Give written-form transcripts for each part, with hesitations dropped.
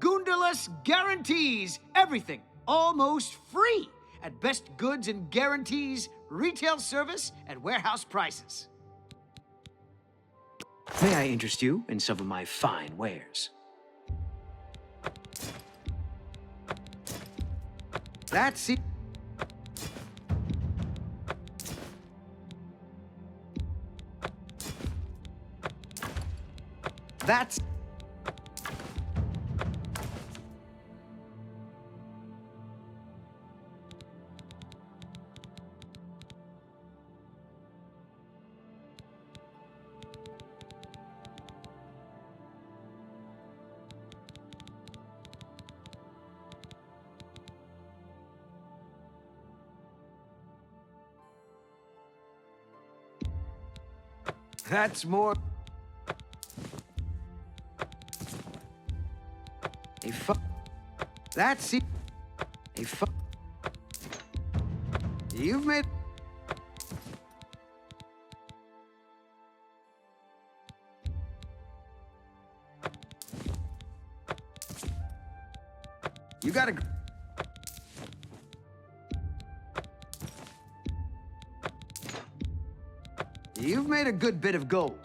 Goondalus guarantees everything almost free at Best Goods and Guarantees retail service at warehouse prices. May I interest you in some of my fine wares? That's it. That's... That's more... That's it. You've made... You gotta... You've made a good bit of gold.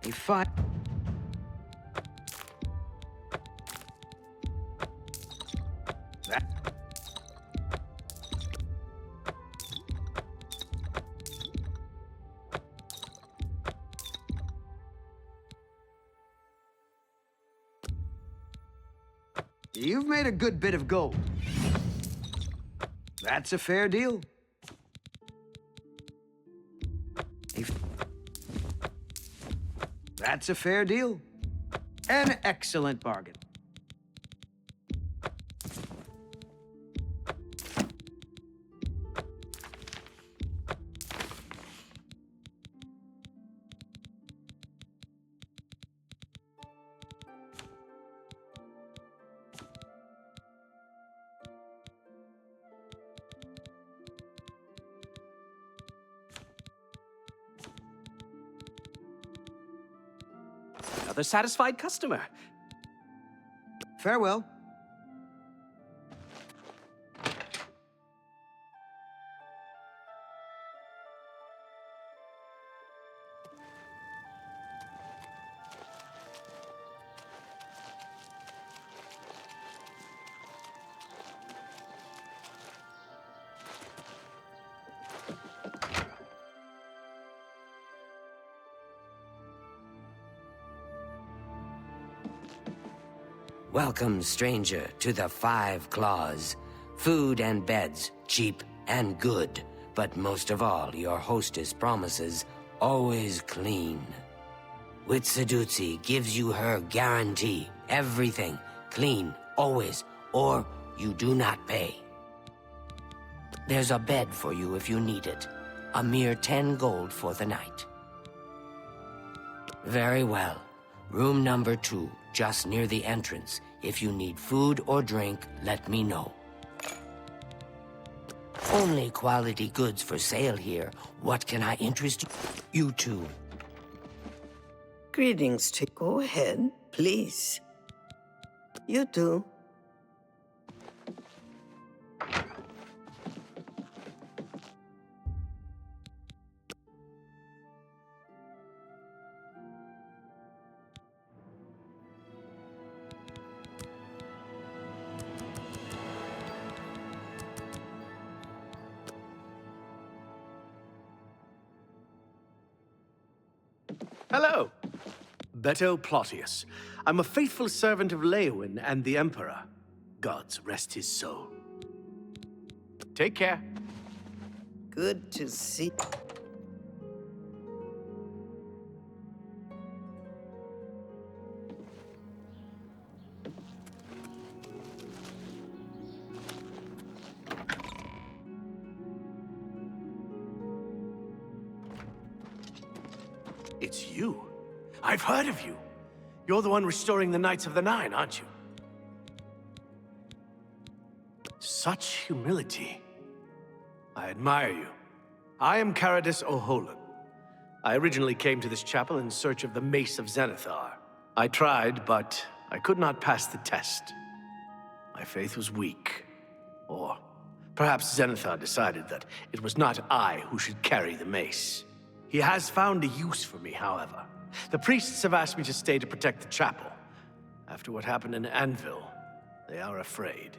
A fine... That... You've made a good bit of gold. That's a fair deal. That's a fair deal. An excellent bargain. Another satisfied customer. Farewell. Welcome, stranger, to the Five Claws. Food and beds, cheap and good. But most of all, your hostess promises, always clean. Witsadutsi gives you her guarantee. Everything, clean, always, or you do not pay. There's a bed for you if you need it. A mere 10 gold for the night. Very well. Room number 2, just near the entrance. If you need food or drink, let me know. Only quality goods for sale here. What can I interest you to? Greetings to... Go ahead, please. You too. Hello. Beto Plotius. I'm a faithful servant of Leowyn and the Emperor. Gods rest his soul. Take care. Good to see... It's you. I've heard of you. You're the one restoring the Knights of the Nine, aren't you? Such humility. I admire you. I am Caradus O'Holan, I originally came to this chapel in search of the Mace of Zenithar. I tried, but I could not pass the test. My faith was weak. Or perhaps Zenithar decided that it was not I who should carry the mace. He has found a use for me, however. The priests have asked me to stay to protect the chapel. After what happened in Anvil, they are afraid.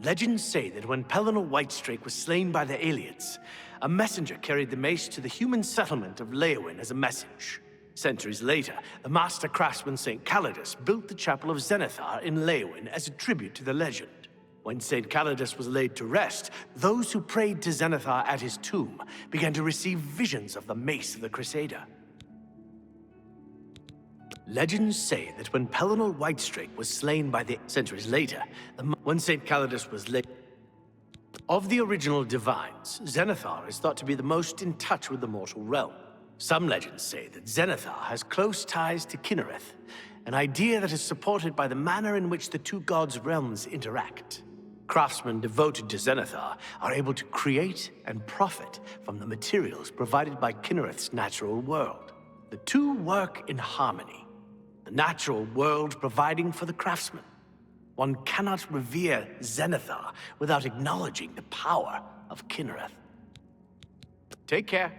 Legends say that when Pelennor Whitestrake was slain by the Aliens, a messenger carried the mace to the human settlement of Leowyn as a message. Centuries later, the master craftsman St. Calidus built the Chapel of Zenithar in Leowyn as a tribute to the legend. When St. Calidus was laid to rest, those who prayed to Zenithar at his tomb began to receive visions of the mace of the Crusader. Legends say that when Pelennor Whitestrake was slain by the centuries later, when St. Calidus was laid... Of the original divines, Zenithar is thought to be the most in touch with the mortal realm. Some legends say that Zenithar has close ties to Kinnereth, an idea that is supported by the manner in which the two gods' realms interact. Craftsmen devoted to Zenithar are able to create and profit from the materials provided by Kinnereth's natural world. The two work in harmony, the natural world providing for the craftsman. One cannot revere Zenithar without acknowledging the power of Kinnereth. Take care.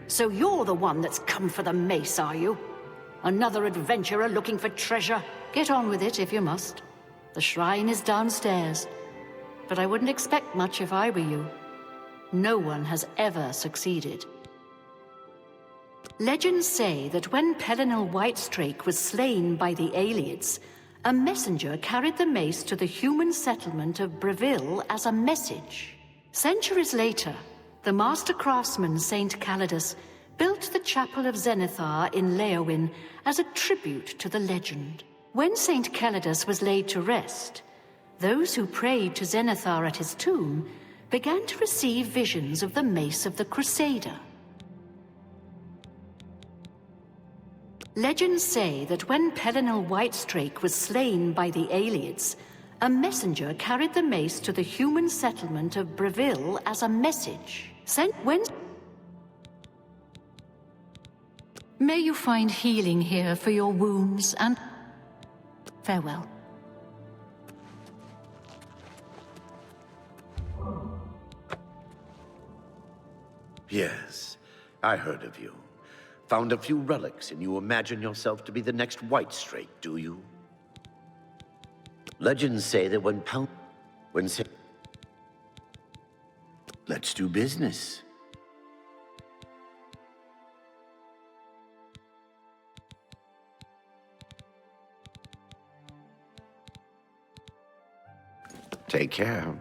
So you're the one that's come for the mace, are you? Another adventurer looking for treasure? Get on with it if you must. The shrine is downstairs. But I wouldn't expect much if I were you. No one has ever succeeded. Legends say that when Pelinal Whitestrake was slain by the Aliads, a messenger carried the mace to the human settlement of Breville as a message. Centuries later, the master craftsman Saint Calidus built the Chapel of Zenithar in Leowyn as a tribute to the legend. When Saint Calidus was laid to rest, those who prayed to Zenithar at his tomb began to receive visions of the Mace of the Crusader. Legends say that when Pelinal Whitestrake was slain by the Aliads, a messenger carried the mace to the human settlement of Breville as a message. May you find healing here for your wounds, and farewell. Yes, I heard of you. Found a few relics, and you imagine yourself to be the next Whitestrake, do you? Legends say that let's do business. Take care.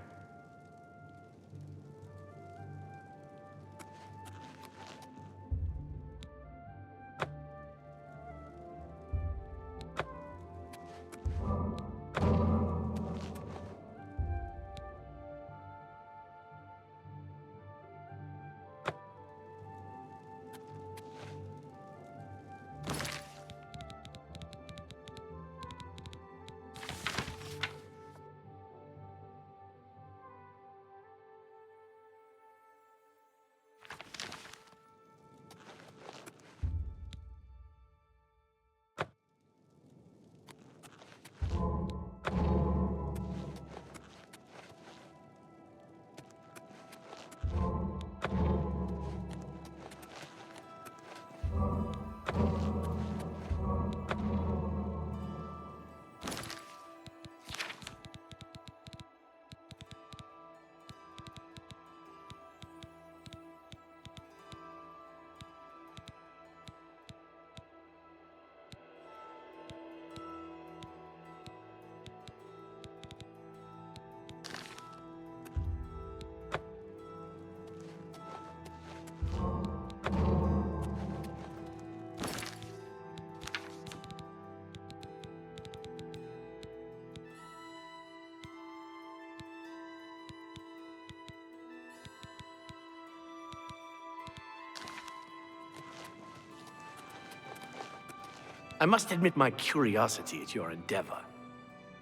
I must admit my curiosity at your endeavor.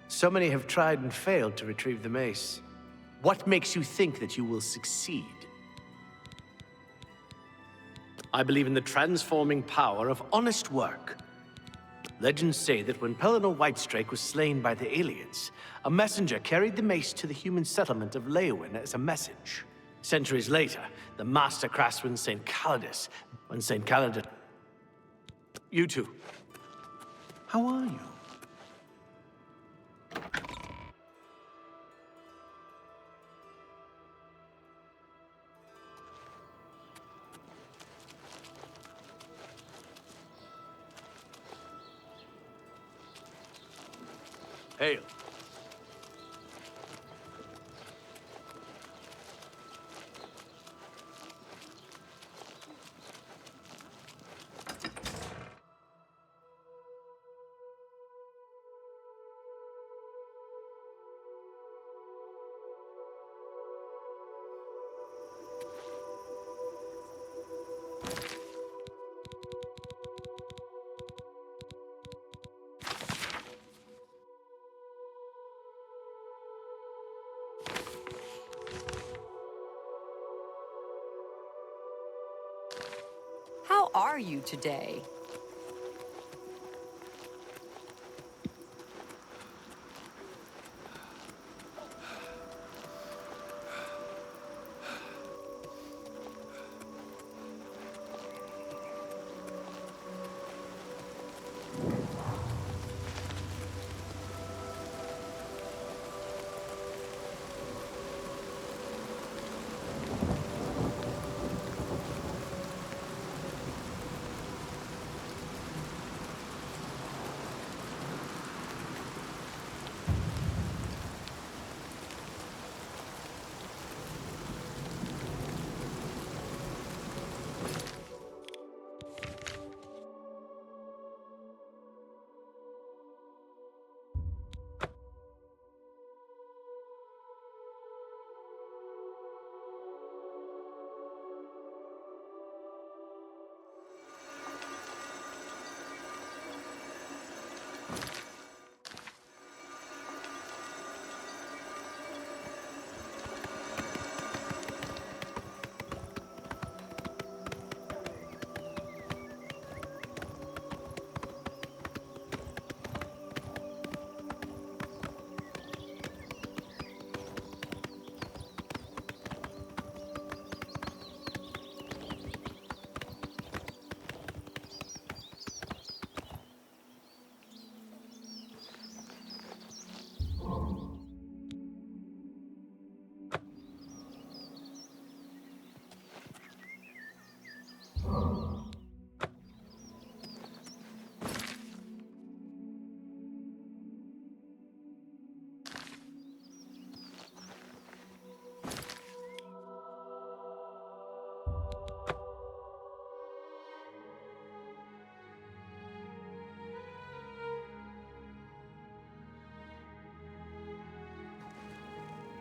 So many have tried and failed to retrieve the mace. What makes you think that you will succeed? I believe in the transforming power of honest work. Legends say that when Pelinal Whitestrake was slain by the Aliads, a messenger carried the mace to the human settlement of Leowyn as a message. Centuries later, the master craftsman Saint Calidus, when Saint Calidus... You two. How are you? Hail. How are you today?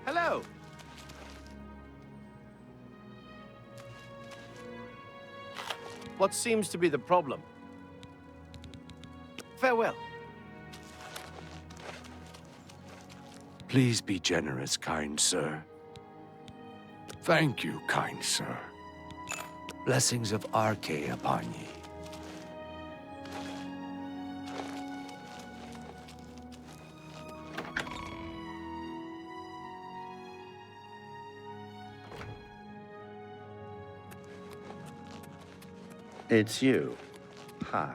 Hello. What seems to be the problem? Farewell. Please be generous, kind sir. Thank you, kind sir. Blessings of Arche upon ye. It's you. Hi.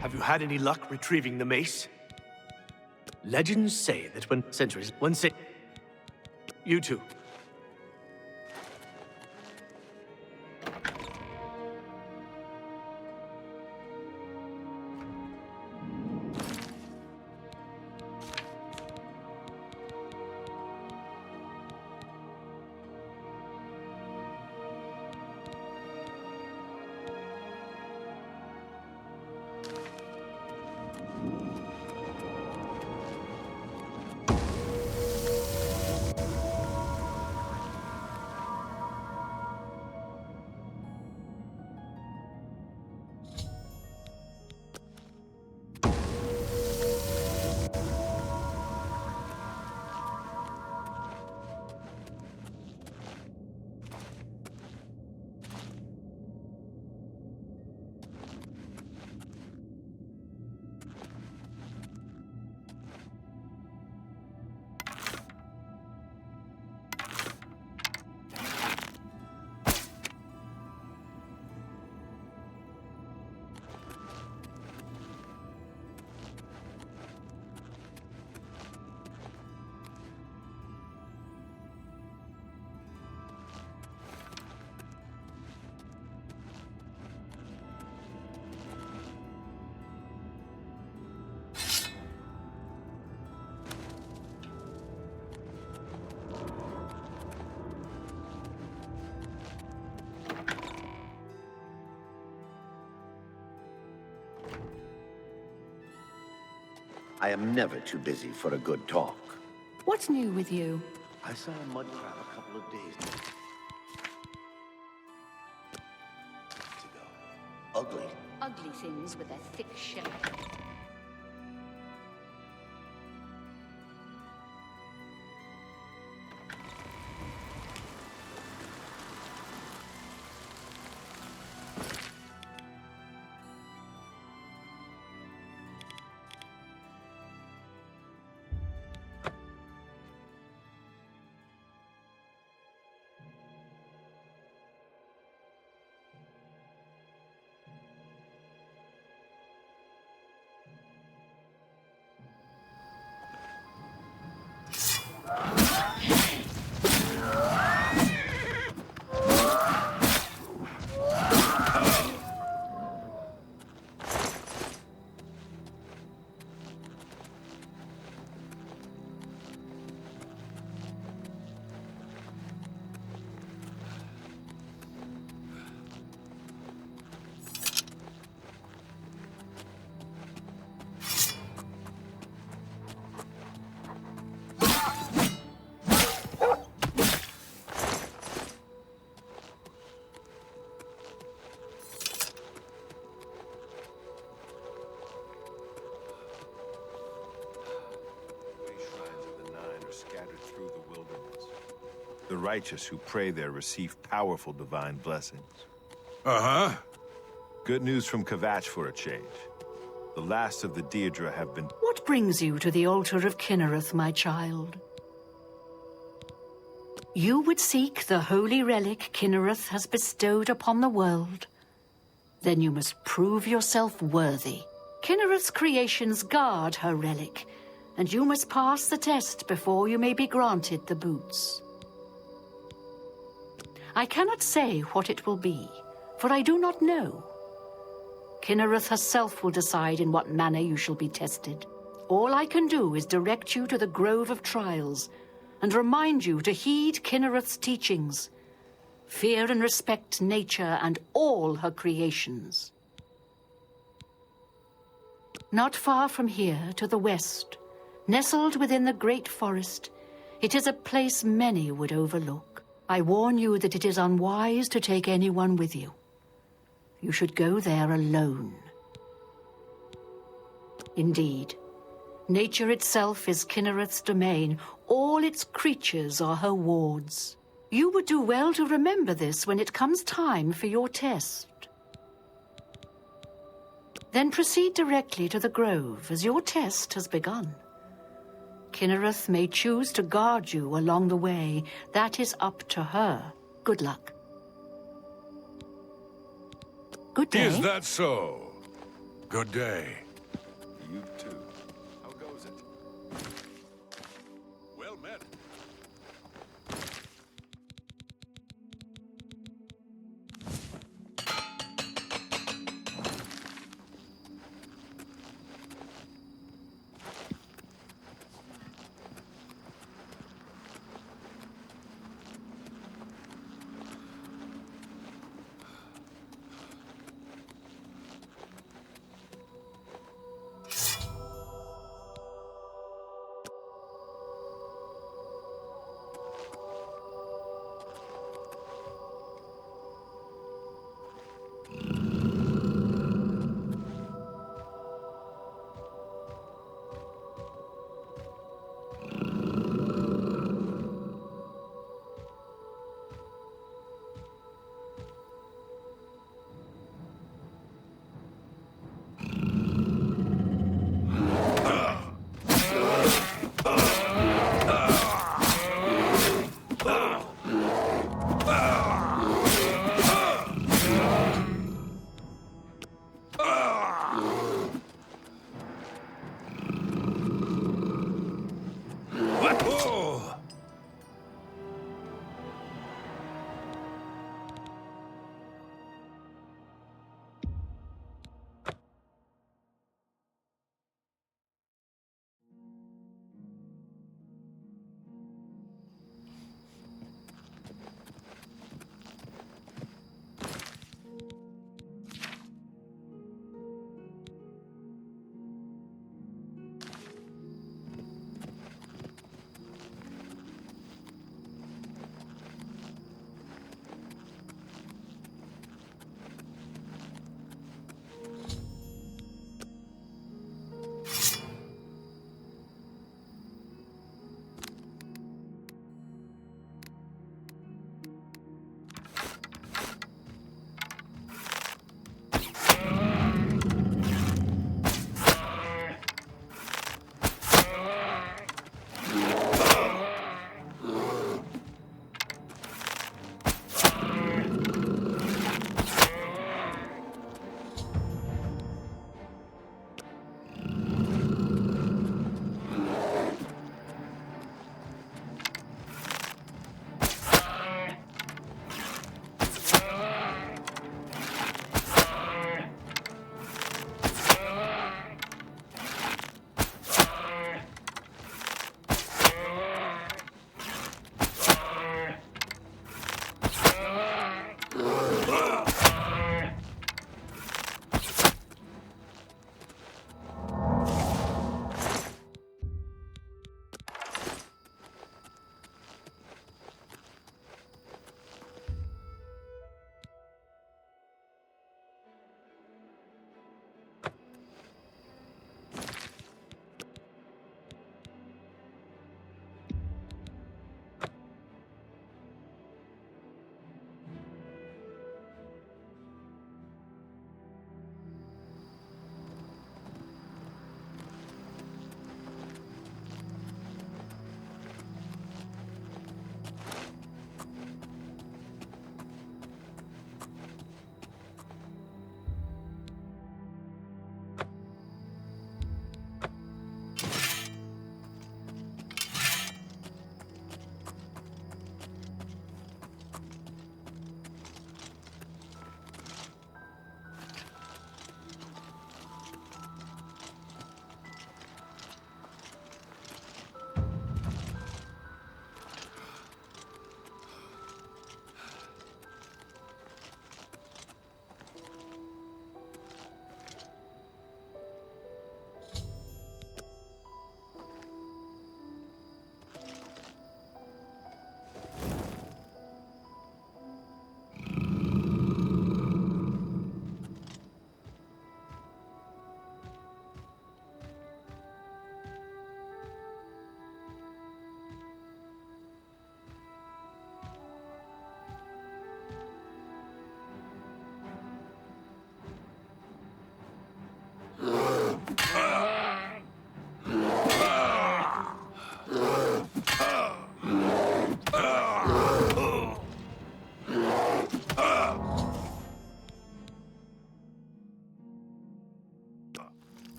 Have you had any luck retrieving the mace? Legends say that when centuries... You too. I am never too busy for a good talk. What's new with you? I saw a mud crab a couple of days ago. Ugly. Ugly things with their thick shell. The righteous who pray there receive powerful divine blessings. Uh-huh. Good news from Kvatch for a change. The last of the Deirdre have been... What brings you to the altar of Kinnereth, my child? You would seek the holy relic Kinnereth has bestowed upon the world. Then you must prove yourself worthy. Kinnereth's creations guard her relic, and you must pass the test before you may be granted the boots. I cannot say what it will be, for I do not know. Kinnereth herself will decide in what manner you shall be tested. All I can do is direct you to the Grove of Trials, and remind you to heed Kinnereth's teachings. Fear and respect nature and all her creations. Not far from here, to the west, nestled within the great forest, it is a place many would overlook. I warn you that it is unwise to take anyone with you. You should go there alone. Indeed, nature itself is Kinnereth's domain. All its creatures are her wards. You would do well to remember this when it comes time for your test. Then proceed directly to the grove, as your test has begun. Kinnereth may choose to guard you along the way. That is up to her. Good luck. Good day. Is that so? Good day. You too. How goes it? Well met.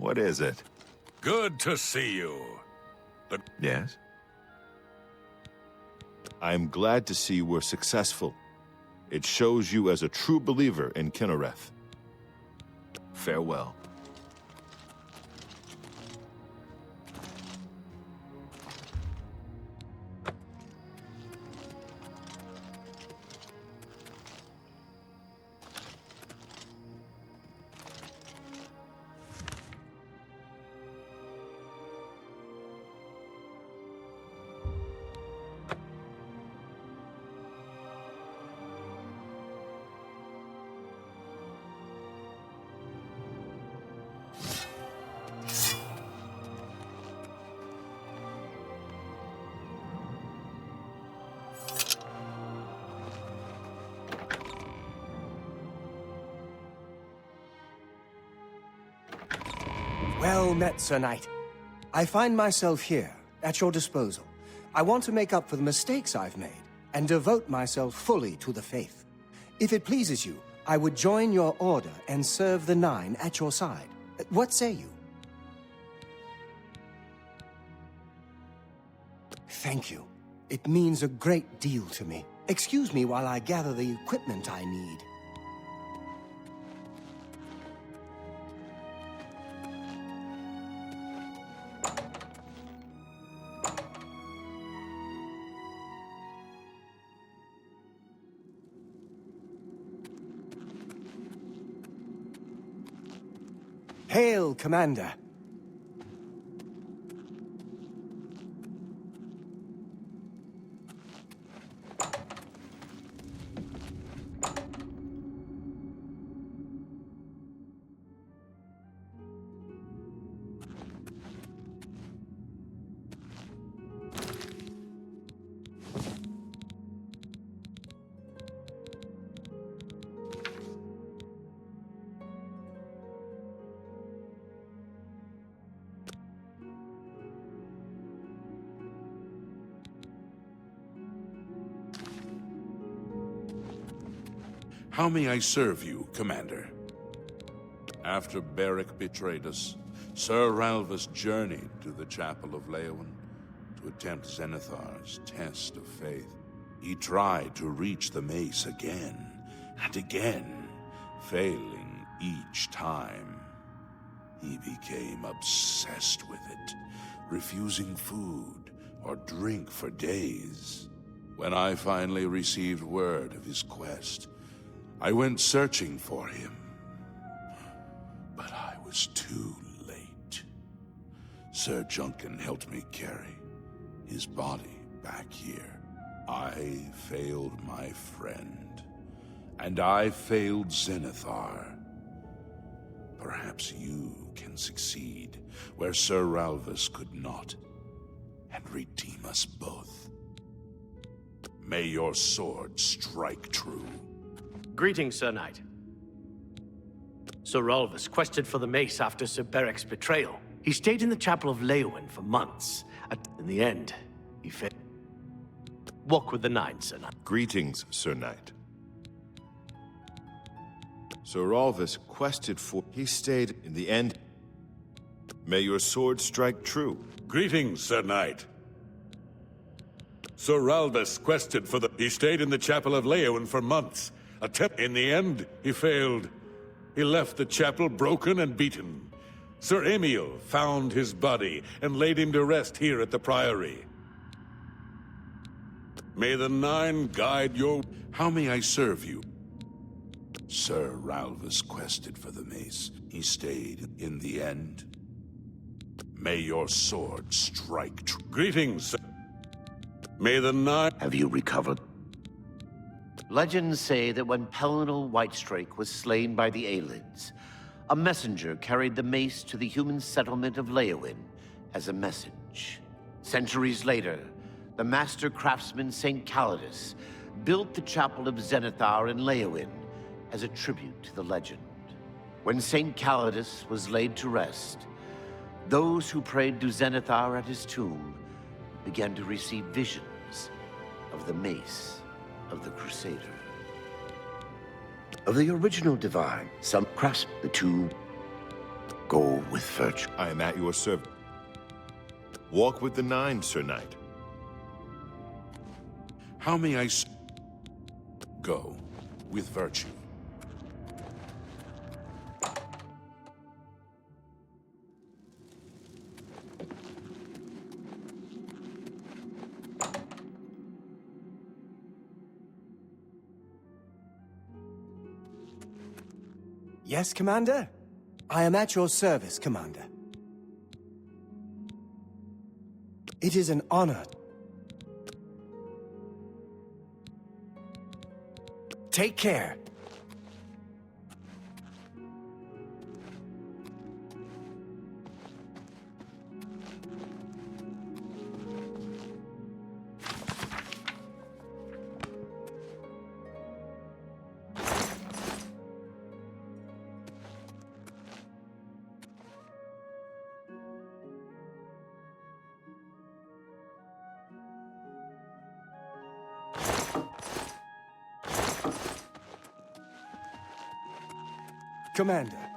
What is it? Good to see you. Yes? I'm glad to see we're successful. It shows you as a true believer in Kinnereth. Farewell. Well met, Sir Knight. I find myself here, at your disposal. I want to make up for the mistakes I've made, and devote myself fully to the faith. If it pleases you, I would join your order and serve the Nine at your side. What say you? Thank you. It means a great deal to me. Excuse me while I gather the equipment I need. Hail, Commander. How may I serve you, Commander? After Beric betrayed us, Sir Ralvus journeyed to the Chapel of Leowen to attempt Zenithar's test of faith. He tried to reach the mace again and again, failing each time. He became obsessed with it, refusing food or drink for days. When I finally received word of his quest, I went searching for him, but I was too late. Sir Juncan helped me carry his body back here. I failed my friend, and I failed Zenithar. Perhaps you can succeed where Sir Ralvus could not, and redeem us both. May your sword strike true. Greetings, Sir Knight. Sir Ralvus quested for the mace after Sir Beric's betrayal. He stayed in the Chapel of Leowen for months. In the end, he failed. Walk with the Nine, Sir Knight. Greetings, Sir Knight. Sir Ralvus quested for... He stayed in the end. May your sword strike true. Greetings, Sir Knight. Sir Ralvus quested for the... He stayed in the Chapel of Leowen for months. In the end, he failed. He left the chapel broken and beaten. Sir Emil found his body and laid him to rest here at the Priory. May the Nine guide your... How may I serve you? Sir Ralvus quested for the mace. He stayed in the end. May your sword strike true. Greetings, sir. May the Nine... Have you recovered? Legends say that when Pellinal Whitestrake was slain by the Aelids, a messenger carried the mace to the human settlement of Leowen as a message. Centuries later, the master craftsman St. Calidus built the Chapel of Zenithar in Leowen as a tribute to the legend. When St. Calidus was laid to rest, those who prayed to Zenithar at his tomb began to receive visions of the mace of the Crusader. Of the original divine, some crafts the two. Go with virtue. I am at your service. Walk with the nine, Sir Knight. How may I go with virtue? Yes, Commander? I am at your service, Commander. It is an honor. Take care. Commander.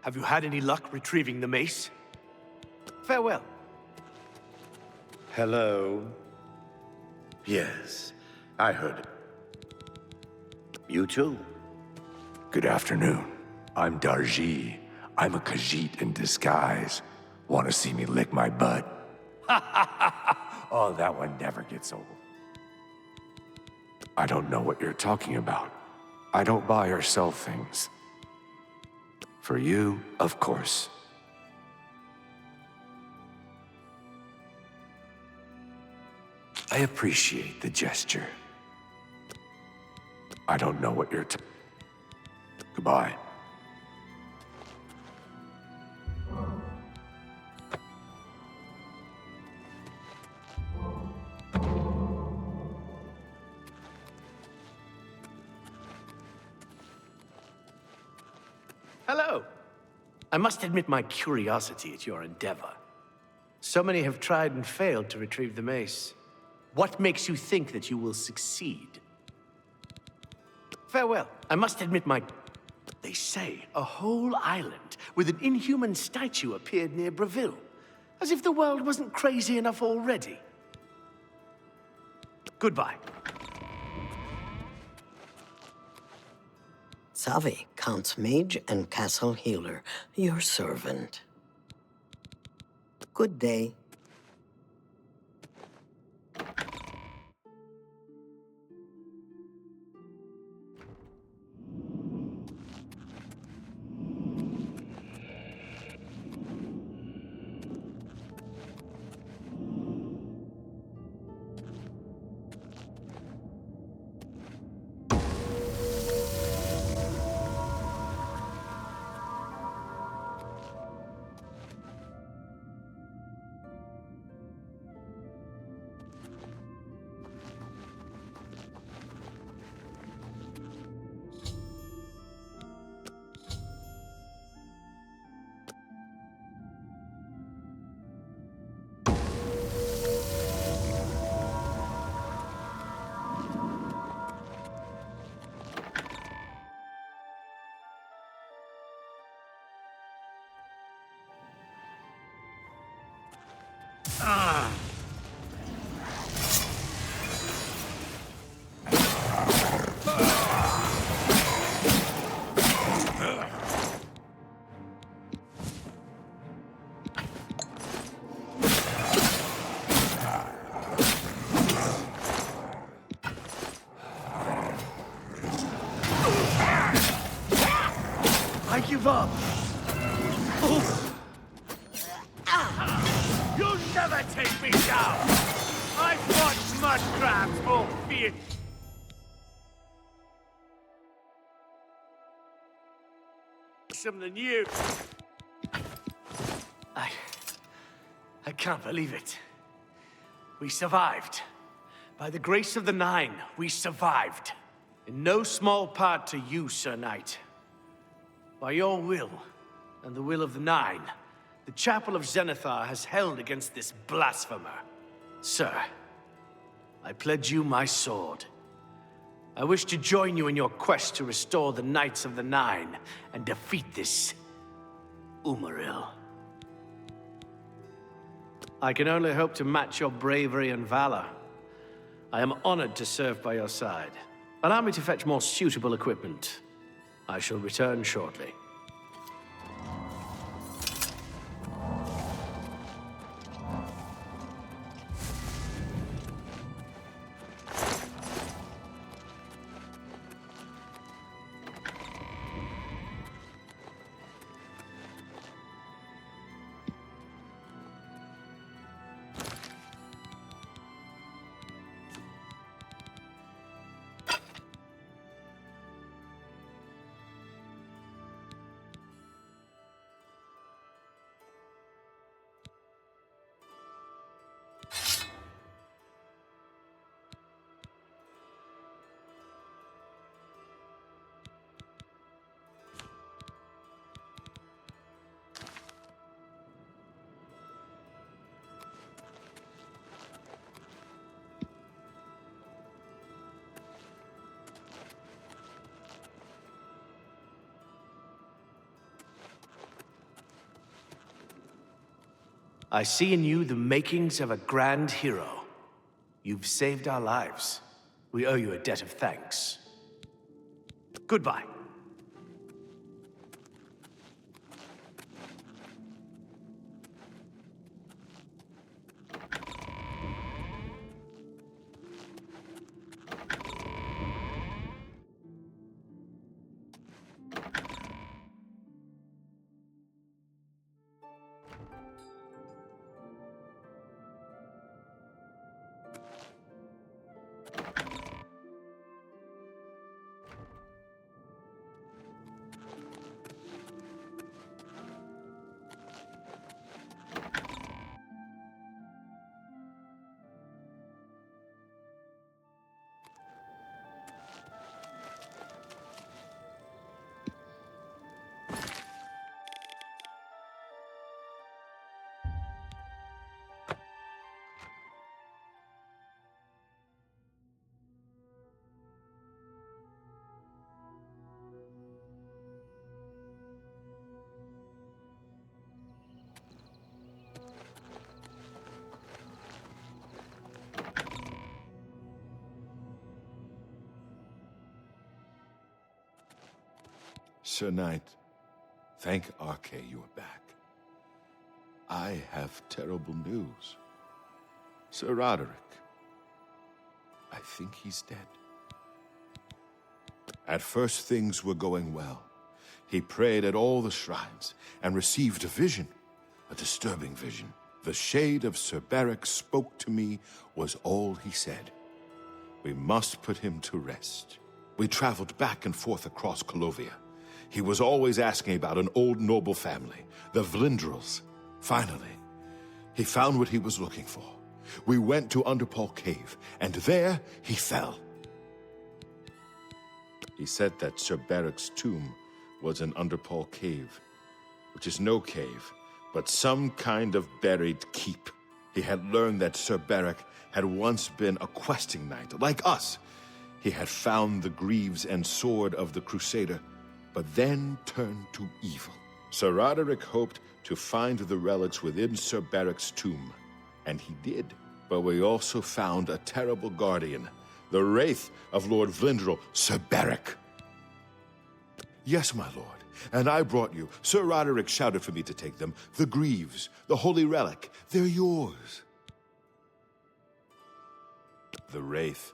Have you had any luck retrieving the mace? Farewell. Hello? Yes, I heard it. You too? Good afternoon. I'm Darji. I'm a Khajiit in disguise. Want to see me lick my butt? Oh, that one never gets old. I don't know what you're talking about. I don't buy or sell things. For you, of course. I appreciate the gesture. I don't know what you're Goodbye. Hello. I must admit my curiosity at your endeavor. So many have tried and failed to retrieve the mace. What makes you think that you will succeed? Farewell. I must admit my... They say a whole island with an inhuman statue appeared near Breville. As if the world wasn't crazy enough already. Goodbye. Savi, Count's mage and castle healer, your servant. Good day. I give up. You'll never take me down. I've watched mud crabs for fear. Than you. I can't believe it. We survived. By the grace of the Nine, we survived. In no small part to you, Sir Knight. By your will, and the will of the Nine, the Chapel of Zenithar has held against this blasphemer. Sir, I pledge you my sword. I wish to join you in your quest to restore the Knights of the Nine and defeat this Umaril. I can only hope to match your bravery and valor. I am honored to serve by your side. Allow me to fetch more suitable equipment. I shall return shortly. I see in you the makings of a grand hero. You've saved our lives. We owe you a debt of thanks. Goodbye. Sir Knight, thank Arche you are back. I have terrible news. Sir Roderick, I think he's dead. At first things were going well. He prayed at all the shrines and received a vision, a disturbing vision. The shade of Sir Beric spoke to me was all he said. We must put him to rest. We traveled back and forth across Colovia. He was always asking about an old noble family, the Vlindrels. Finally, he found what he was looking for. We went to Underpaw Cave, and there he fell. He said that Sir Beric's tomb was in Underpaw Cave, which is no cave, but some kind of buried keep. He had learned that Sir Beric had once been a questing knight, like us. He had found the greaves and sword of the Crusader, but then turned to evil. Sir Roderick hoped to find the relics within Sir Beric's tomb, and he did. But we also found a terrible guardian, the wraith of Lord Vlindrel, Sir Beric. Yes, my lord, and I brought you. Sir Roderick shouted for me to take them. The greaves, the holy relic, they're yours. The wraith,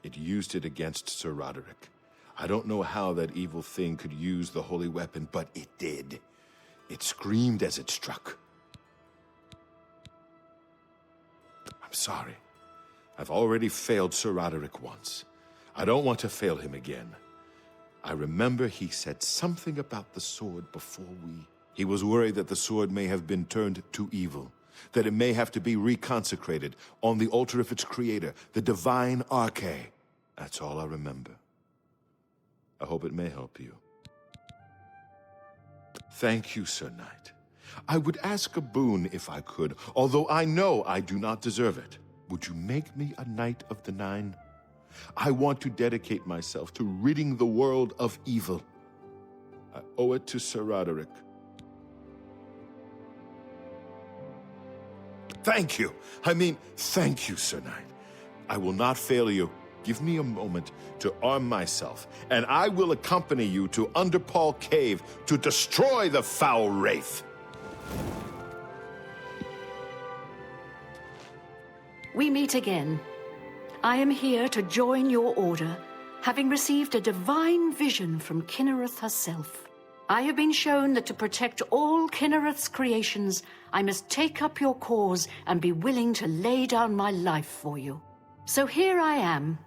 it used it against Sir Roderick. I don't know how that evil thing could use the holy weapon, but it did. It screamed as it struck. I'm sorry. I've already failed Sir Roderick once. I don't want to fail him again. I remember he said something about the sword before we... He was worried that the sword may have been turned to evil, that it may have to be reconsecrated on the altar of its creator, the divine Arche. That's all I remember. I hope it may help you. Thank you, Sir Knight. I would ask a boon if I could, although I know I do not deserve it. Would you make me a Knight of the Nine? I want to dedicate myself to ridding the world of evil. I owe it to Sir Roderick. Thank you. Thank you, Sir Knight. I will not fail you. Give me a moment to arm myself, and I will accompany you to Underpaw Cave to destroy the foul wraith. We meet again. I am here to join your order, having received a divine vision from Kinnereth herself. I have been shown that to protect all Kinnereth's creations, I must take up your cause and be willing to lay down my life for you. So here I am.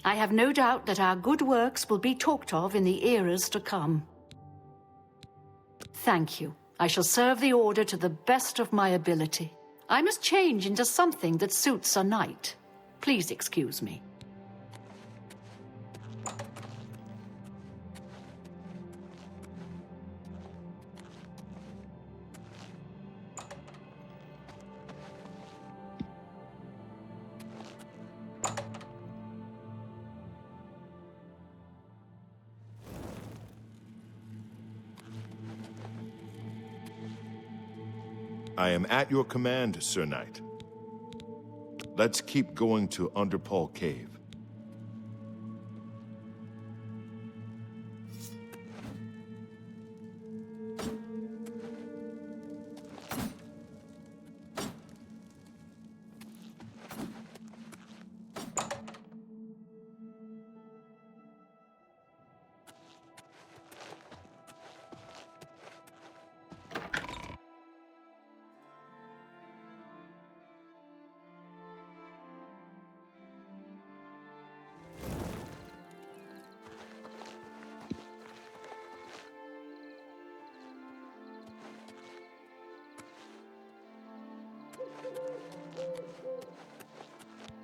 I have no doubt that our good works will be talked of in the eras to come. Thank you. I shall serve the Order to the best of my ability. I must change into something that suits a knight. Please excuse me. I am at your command, Sir Knight. Let's keep going to Underpaw Cave.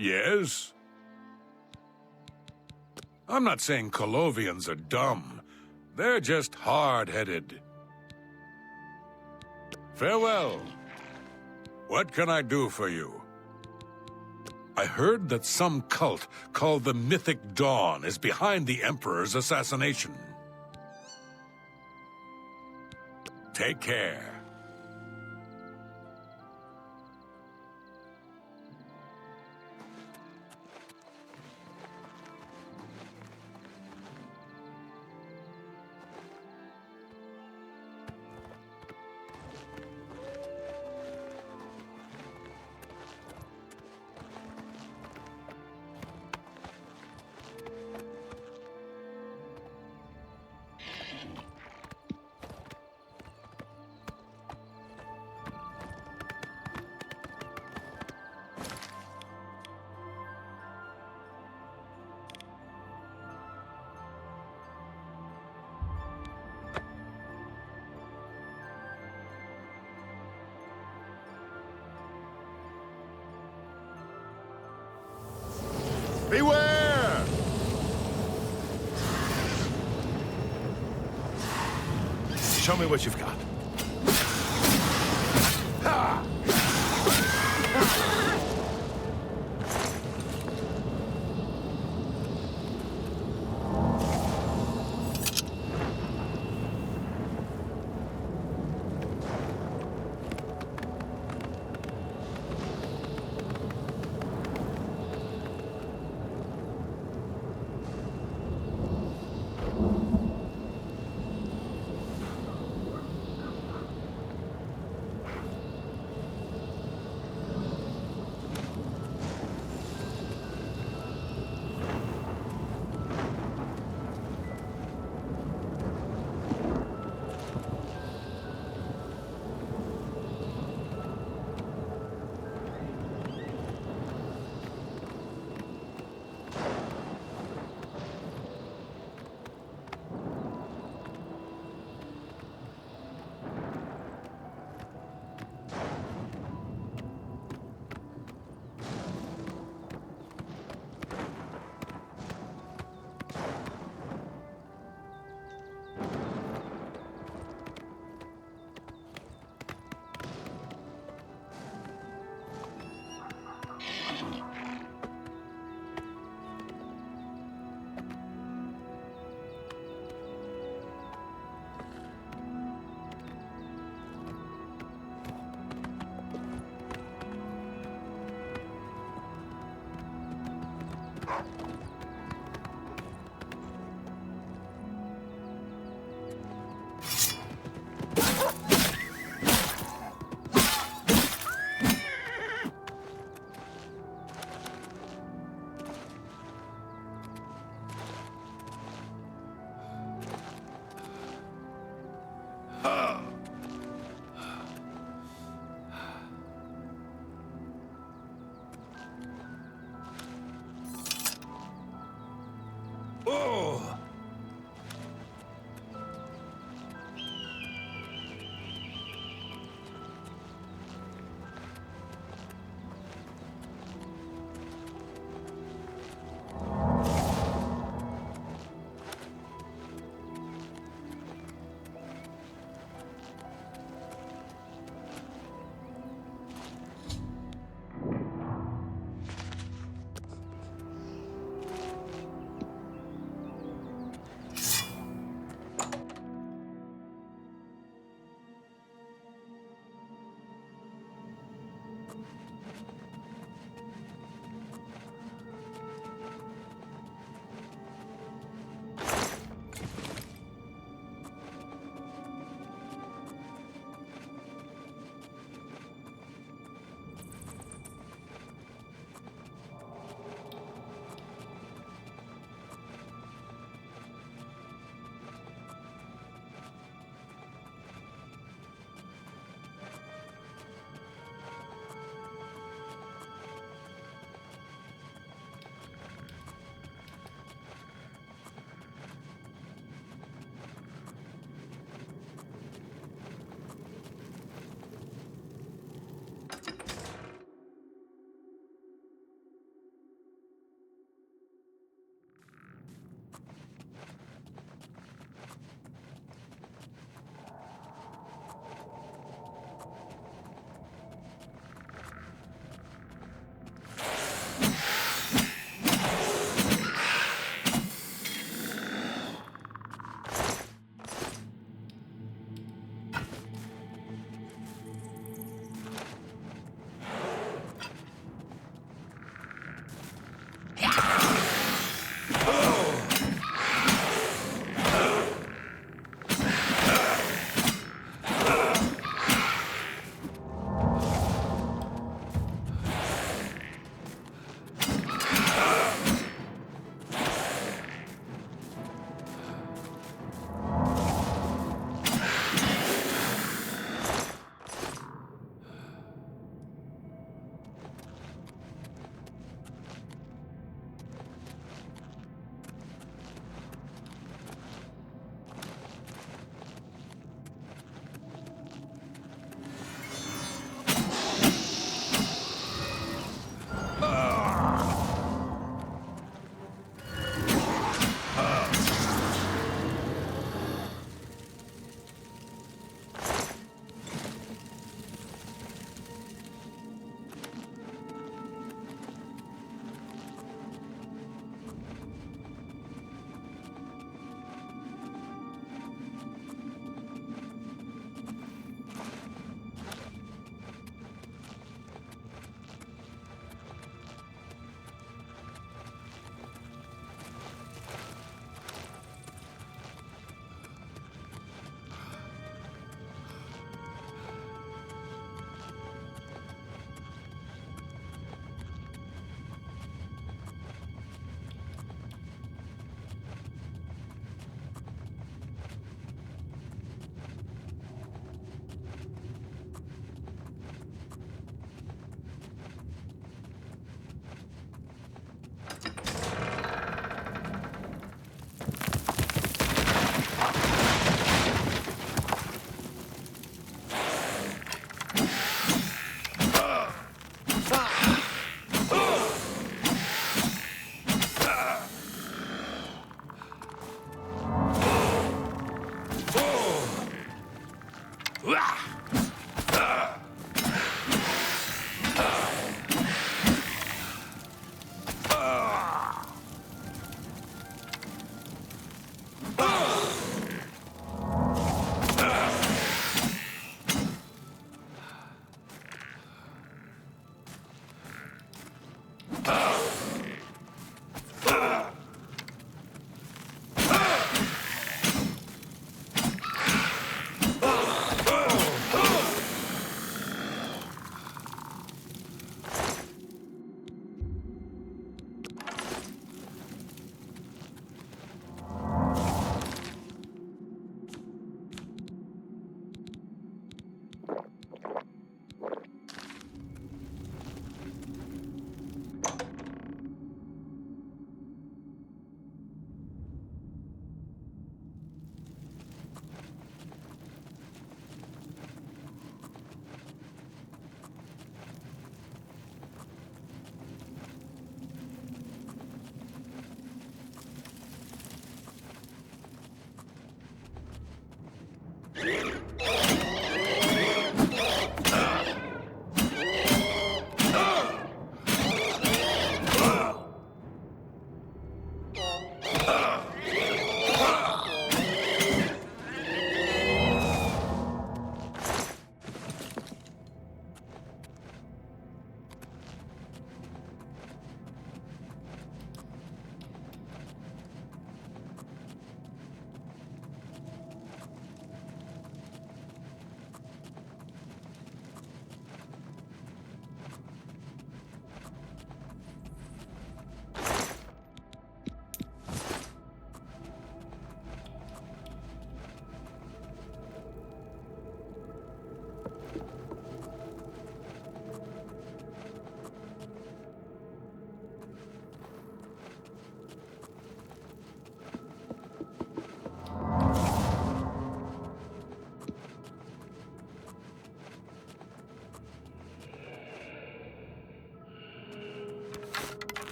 Yes? I'm not saying Colovians are dumb. They're just hard-headed. Farewell. What can I do for you? I heard that some cult called the Mythic Dawn is behind the Emperor's assassination. Take care. Beware! Show me what you've got. Ha!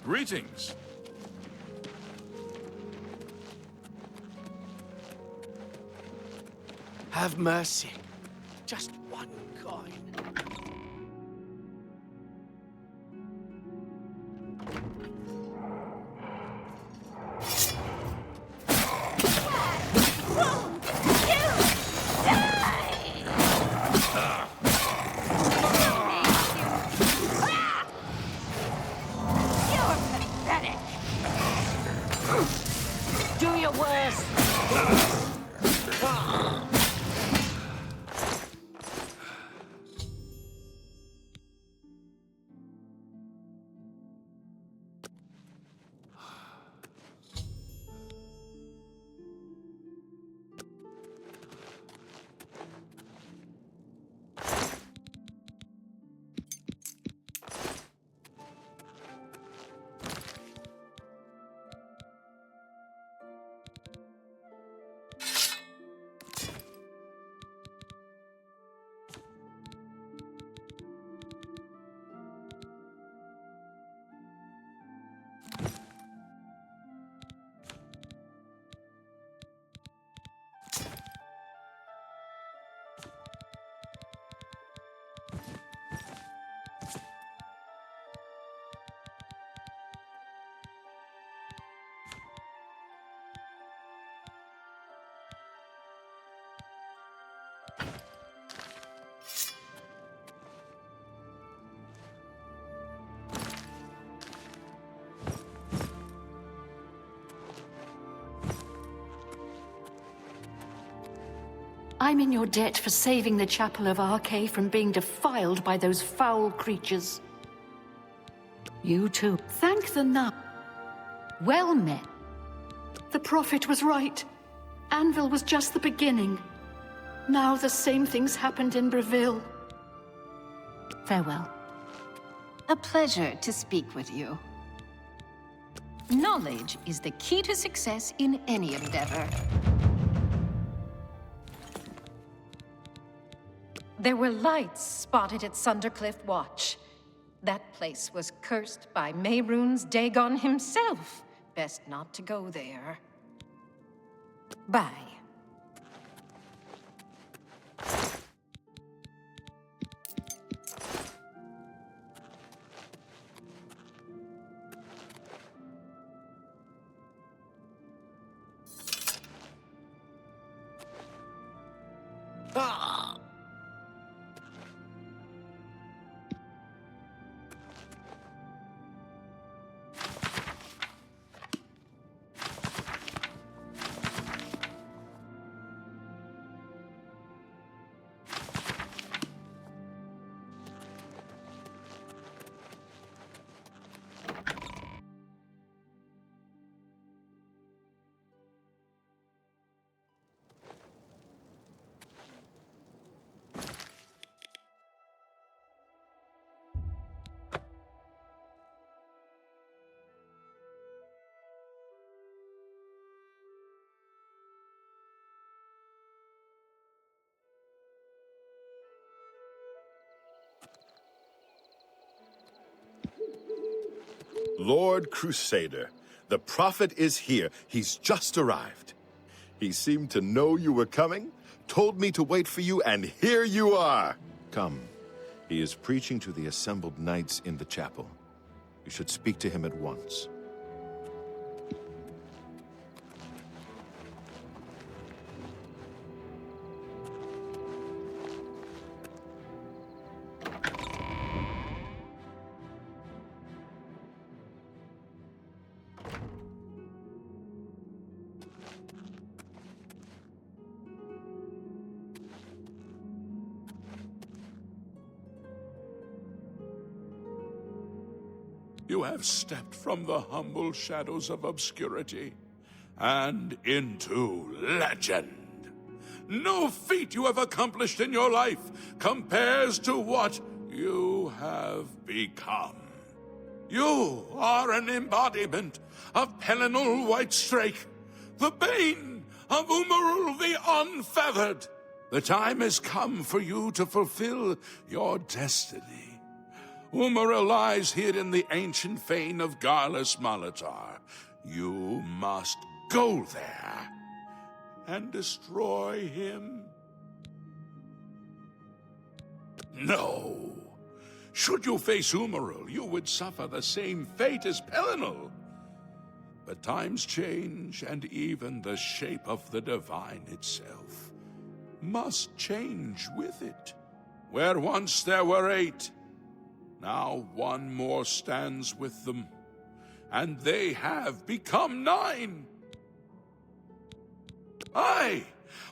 Greetings. Have mercy. Just one coin. Do your worst. I'm in your debt for saving the Chapel of Arche from being defiled by those foul creatures. You too. Thank the nun. Well met. The prophet was right. Anvil was just the beginning. Now the same things happened in Breville. Farewell. A pleasure to speak with you. Knowledge is the key to success in any endeavor. There were lights spotted at Sundercliff Watch. That place was cursed by Mehrunes Dagon himself. Best not to go there. Bye. Lord Crusader, the prophet is here. He's just arrived. He seemed to know you were coming, told me to wait for you, and here you are. Come. He is preaching to the assembled knights in the chapel. You should speak to him at once. You have stepped from the humble shadows of obscurity and into legend. No feat you have accomplished in your life compares to what you have become. You are an embodiment of Pellinal Whitestrake, the bane of Umarul the Unfeathered. The time has come for you to fulfill your destiny. Umaril lies hid in the ancient fane of Garlus Malatar. You must go there and destroy him. No. Should you face Umaril, you would suffer the same fate as Pelinal. But times change, and even the shape of the divine itself must change with it. Where once there were 8, now one more stands with them, and they have become 9. Aye,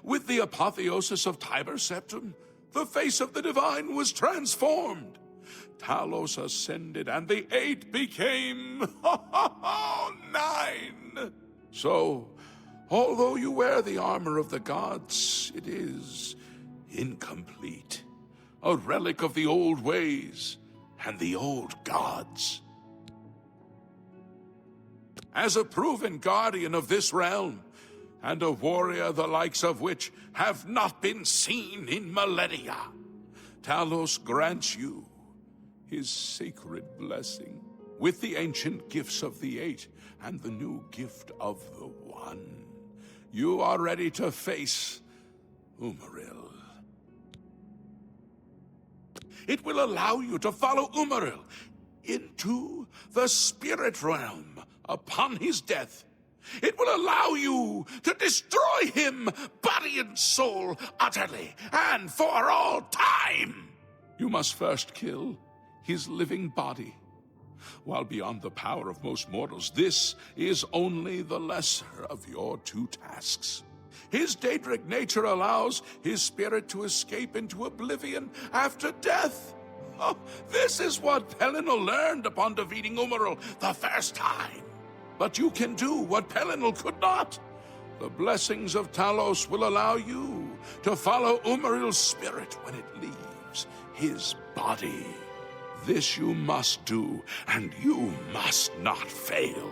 with the apotheosis of Tiber Septim, the face of the divine was transformed. Talos ascended, and the 8 became 9. So, although you wear the armor of the gods, it is incomplete. A relic of the old ways and the old gods. As a proven guardian of this realm, and a warrior the likes of which have not been seen in millennia, Talos grants you his sacred blessing, with the ancient gifts of the 8 and the new gift of the 1. You are ready to face Umaril. It will allow you to follow Umaril into the spirit realm upon his death. It will allow you to destroy him, body and soul, utterly and for all time. You must first kill his living body. While beyond the power of most mortals, this is only the lesser of your 2 tasks. His Daedric nature allows his spirit to escape into oblivion after death. Oh, this is what Pelinal learned upon defeating Umaril the first time. But you can do what Pelinal could not. The blessings of Talos will allow you to follow Umaril's spirit when it leaves his body. This you must do, and you must not fail.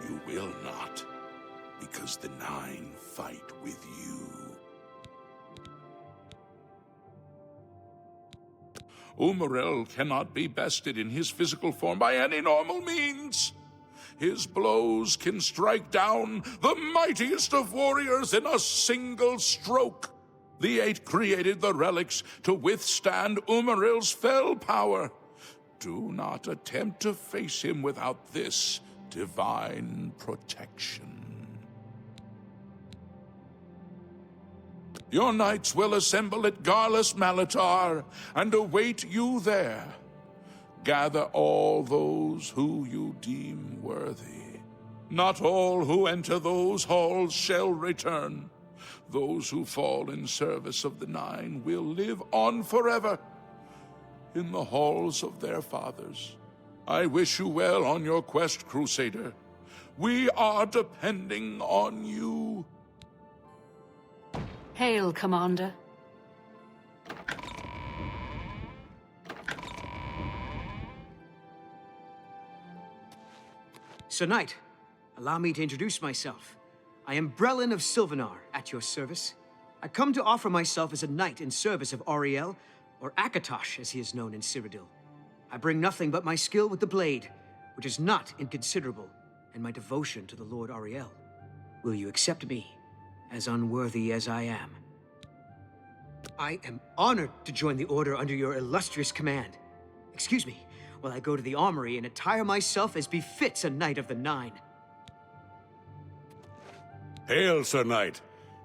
You will not, because the 9 fight with you. Umaril cannot be bested in his physical form by any normal means. His blows can strike down the mightiest of warriors in a single stroke. The 8 created the relics to withstand Umaril's fell power. Do not attempt to face him without this divine protection. Your knights will assemble at Garlus Malatar and await you there. Gather all those who you deem worthy. Not all who enter those halls shall return. Those who fall in service of the 9 will live on forever in the halls of their fathers. I wish you well on your quest, Crusader. We are depending on you. Hail, Commander. Sir Knight, allow me to introduce myself. I am Brelin of Sylvanar, at your service. I come to offer myself as a knight in service of Auriel, or Akatosh as he is known in Cyrodiil. I bring nothing but my skill with the blade, which is not inconsiderable, and my devotion to the Lord Auriel. Will you accept me, as unworthy as I am? I am honored to join the Order under your illustrious command. Excuse me, while I go to the armory and attire myself as befits a Knight of the 9. Hail, Sir Knight.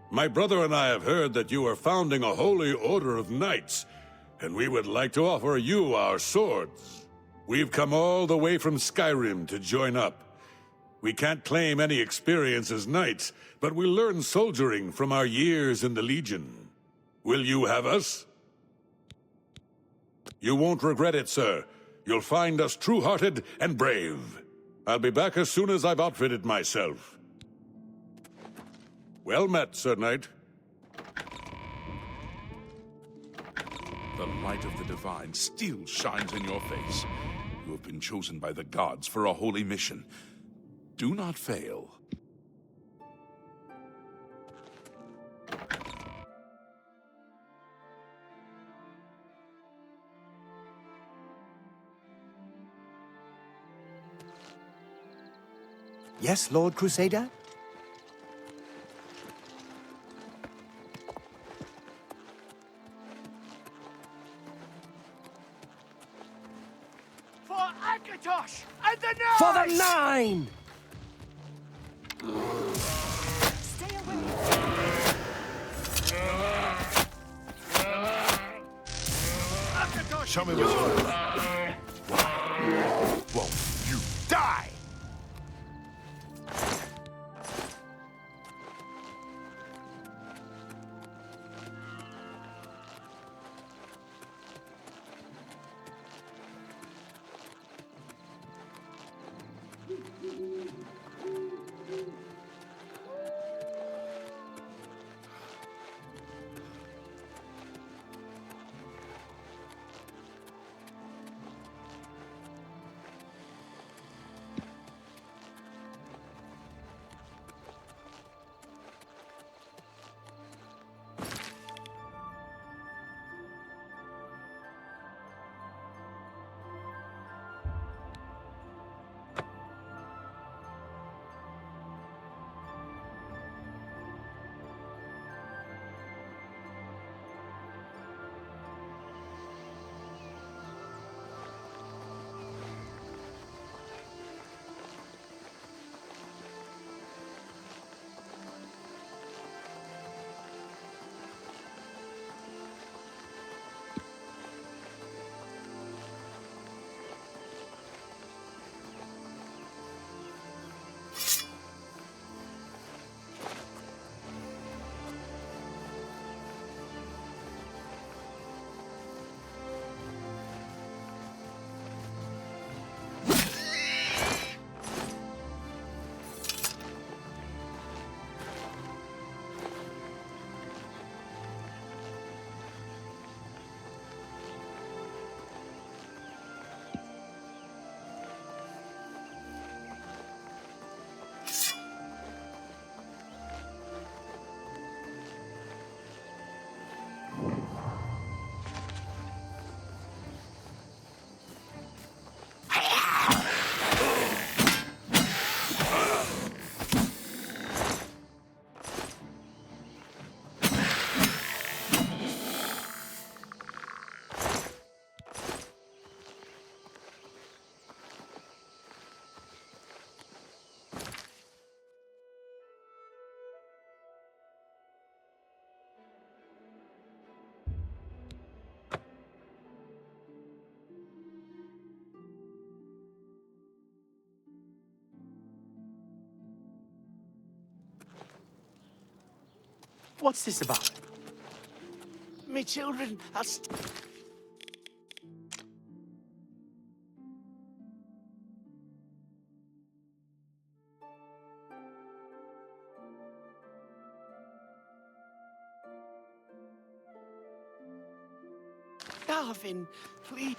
My brother and I have heard that you are founding a holy order of knights, and we would like to offer you our swords. We've come all the way from Skyrim to join up. We can't claim any experience as knights, but we learn soldiering from our years in the Legion. Will you have us? You won't regret it, sir. You'll find us true-hearted and brave. I'll be back as soon as I've outfitted myself. Well met, Sir Knight. The light of the divine still shines in your face. You have been chosen by the gods for a holy mission. Do not fail. Yes, Lord Crusader? For Akatosh and the Nine! For the Nine! Stay away. Show me what you got. Won't you die? What's this about? Me children are Darwin, please.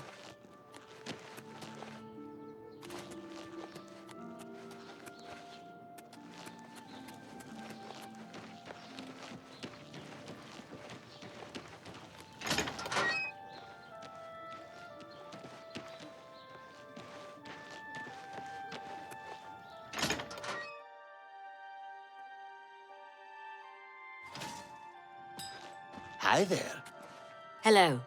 Hi there. Hello.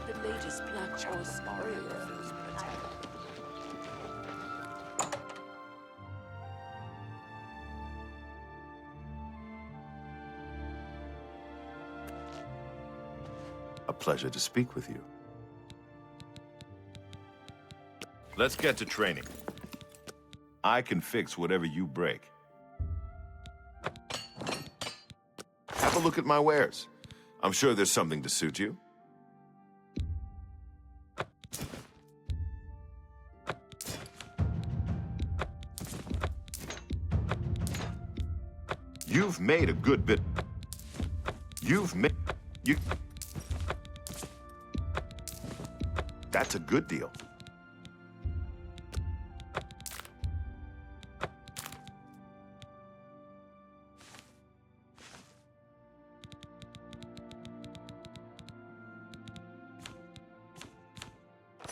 The latest Black Horse warrior. A pleasure to speak with you. Let's get to training. I can fix whatever you break. Have a look at my wares. I'm sure there's something to suit you. You've made a good bit. That's a good deal.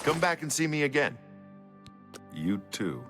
Come back and see me again. You too.